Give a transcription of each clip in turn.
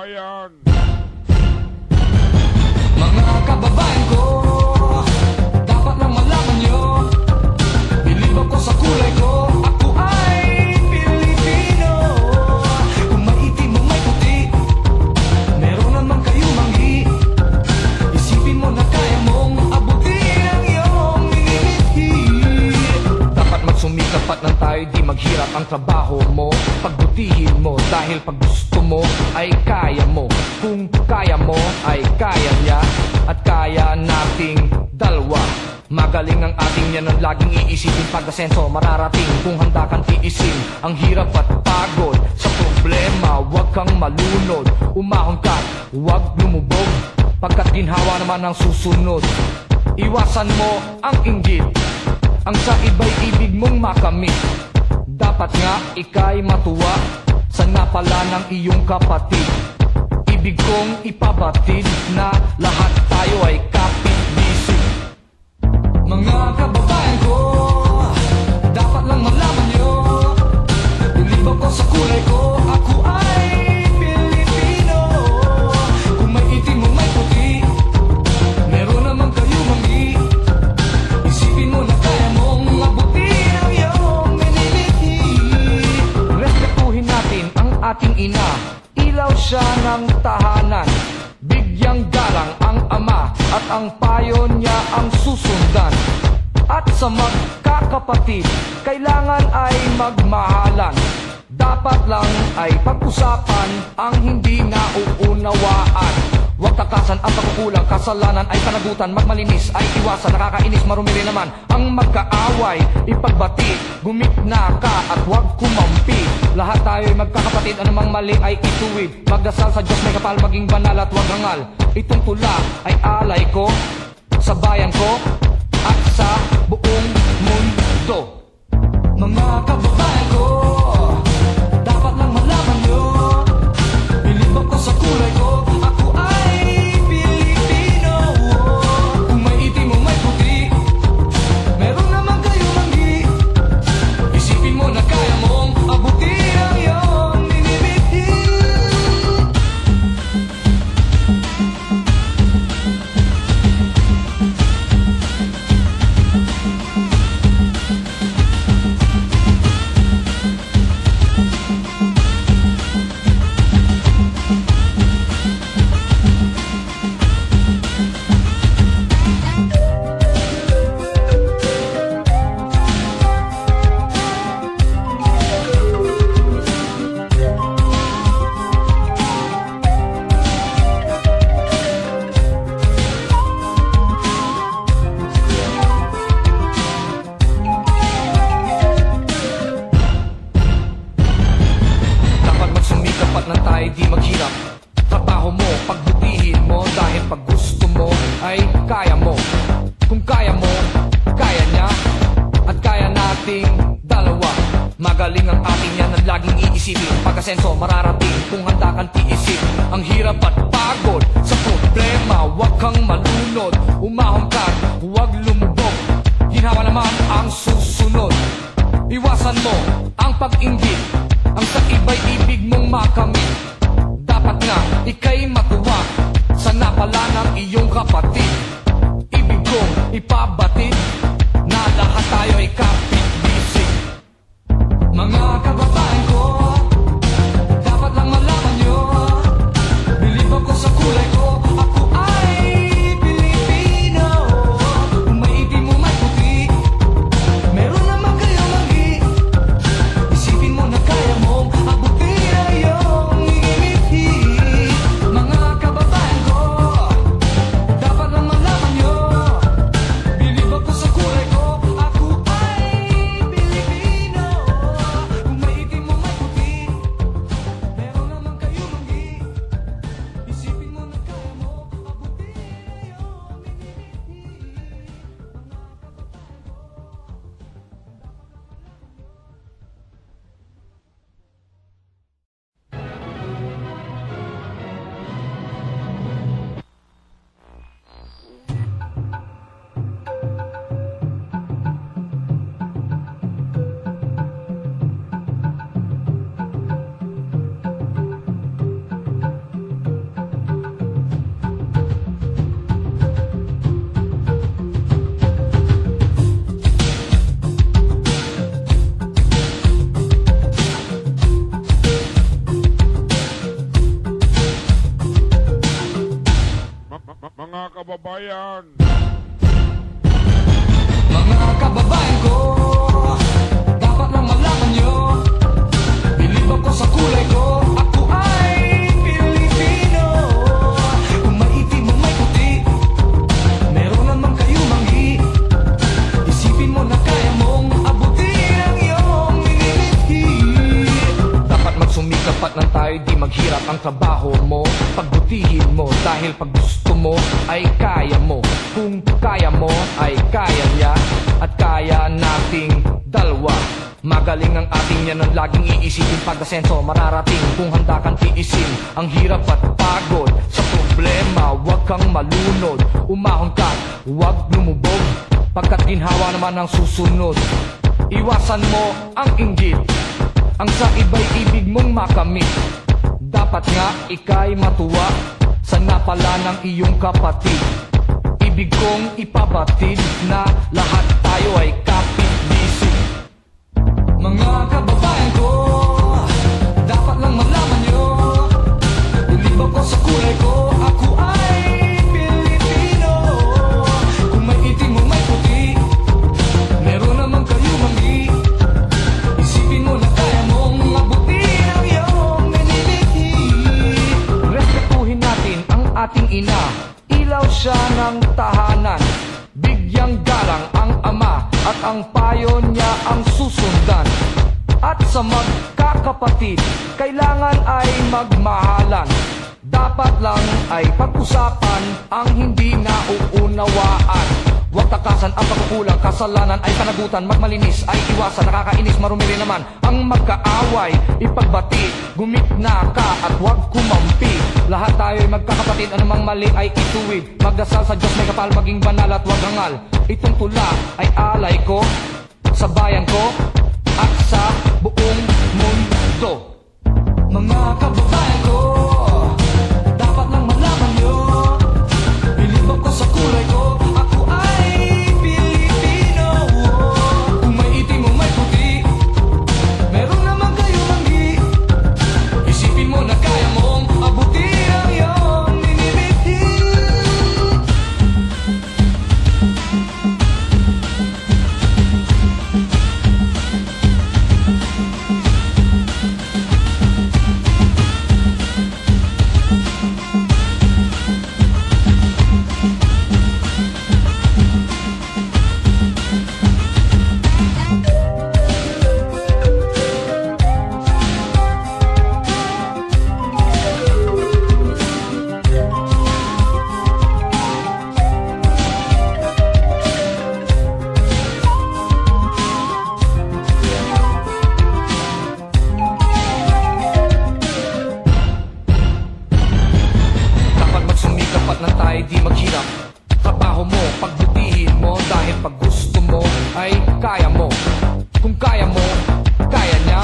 bayan. Mga kababayan ko, dapat lang malaman nyo, bilib ako sa kulay ko, ako ay Pilipino. Kung maitim o may puti, meron naman kayo manghi. Isipin mo na kaya mong abutin ang iyong minimithi. Dapat magsumikap at nang tayo di maghirap ang trabaho mo. Pagbutihin mo dahil pag gusto mo ay kaya mo. Kung kaya mo ay kaya niya at kaya nating dalawa. Magaling ang ating yan ang laging iisipin. Pag-asenso mararating kung handa kang tiisin ang hirap at pagod sa problema. Huwag kang malunod, umahon ka, huwag lumubog, pagkat ginhawa naman ang susunod. Iwasan mo ang inggit, ang sa iba'y ibig mong makamit. Dapat nga ika'y matuwa sa napala ng iyong kapatid. Ibig kong ipabatid na lahat tayo ay kapit-bisig. Mga kababayan ko, dapat lang malaman nyo, bilib ako sa kulay ko, ako ay Pilipino. Kung may itim o may puti, meron naman kayo manghi. Isipin mo na kaya mong abutin ang iyong minimithi. Respetuhin natin ang ating ina, ilaw siya ng tahanan. Bigyang galang ang ama at ang payo niya ang susundan. At sa magkakapatid, kailangan ay magmahalan. Dapat lang ay pag-usapan ang hindi nauunawaan. Huwag takasan ang pagkukulang, kasalanan ay panagutan. Magmalinis ay iwasan, nakakainis, marumi rin naman ang magkaaway. Ipagbati, gumitna ka at huwag kumampi. Lahat tayo ay magkakapatid, anumang mali ay ituwid. Magdasal sa Diyos, may kapal, maging banal at huwag hangal. Itong tula ay alay ko sa bayan ko at sa buong mundo. Mga kababayan ko, dapat lang malaman nyo, bilib ako sa kulay ko, ako ay Pilipino. Kung may itim o may puti, meron naman kayo manghi. Isipin mo na kaya mong abutin ang iyong minimithi. Dapat nang tayo di maghirap, trabaho mo, pagbutihin mo, dahil pag gusto mo ay kaya mo. Kung kaya mo, kaya niya at kaya nating dalawa. Magaling ang ating yan ang laging iisipin. Pag-asenso mararating kung handa kang tiisin ang hirap at pagod sa problema. Huwag kang malunod, umahon ka, huwag lumubog, ginhawa naman ang susunod. Iwasan mo ang pag-inggit, ang sa iba'y ibig mong makamit. Dapat nga ika'y matuwa sa napala ng iyong kapatid. Ibig kong ipabatid na lahat tayo ay kapit-bisig. Mga kababayan ko, dapat lang malaman nyo, bilib ako sa kulay ko, ako ay Pilipino. Kung may itim o may puti, meron naman kayo manghi. Isipin mo na kaya mong abutin ang iyong minimithi. Mga kababayan ko, dapat lang malaman ang trabaho mo, pagbutihin mo. Dahil pag gusto mo ay kaya mo. Kung kaya mo ay kaya niya, at kaya nating dalawa. Magaling ang ating yan ang laging iisipin. Pag-asenso mararating kung handa kang tiisin ang hirap at pagod sa problema. Huwag kang malunod, umahon ka, huwag lumubog, pagkat ginhawa naman ang susunod. Iwasan mo ang inggit, ang sa iba'y ibig mong makamit. Dapat nga ika'y matuwa sa napala ng iyong kapatid. Ibig kong ipabatid na lahat tayo ay kapit-bisig. Mga kababayan ko, dapat lang malaman nyo, bilib ako sa kulay ko, ako ay Pilipino. Kung may itim o may puti, meron naman kayo mangi. Isipin mo na kaya mong mabutin ang iyong miniliti. Respetuhin natin ang ating ina, ilaw siya ng tahanan. Bigyang galang ang ama at ang payo niya ang susundan. At sa magkakapatid, kailangan ay magmahalan. Dapat lang ay pag-usapan ang hindi nauunawaan. Huwag takasan ang pagkukulang, kasalanan ay panagutan. Magmalinis ay iwasan, nakakainis, marumi rin naman ang magkaaway. Ipagbati, gumitna ka at huwag kumampi. Lahat tayo ay magkakapatid, anumang mali ay ituwid. Magdasal sa Diyos, may kapal, maging banal at huwag hangal. Itong tula ay alay ko sa bayan ko at sa buong mundo. Mga kababayan ko, dapat lang malaman nyo, bilib ako sa kulay ko, ako ay Pilipino. Kung may itim o may puti, meron naman kayo manggi. Isipin mo na kaya mong abutin ang iyong minibiti. Di maghirap, trabaho mo, pagbutihin mo. Dahil pag gusto mo ay kaya mo. Kung kaya mo, kaya niya,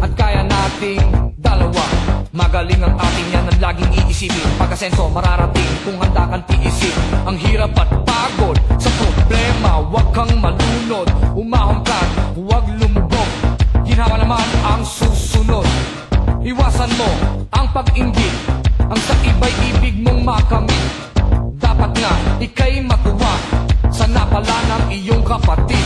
at kaya nating dalawa. Magaling ang ating yan ang laging iisipin. Pag-asenso mararating kung handa kang tiisin ang hirap at pagod sa problema. Huwag kang malunod, umahon ka, huwag lumubog, ginhawa naman ang susunod. Iwasan mo ang pag-inggit, ang sa iba'y ibig mong makamit. Dapat nga ika'y matuwa sa napala ng iyong kapatid.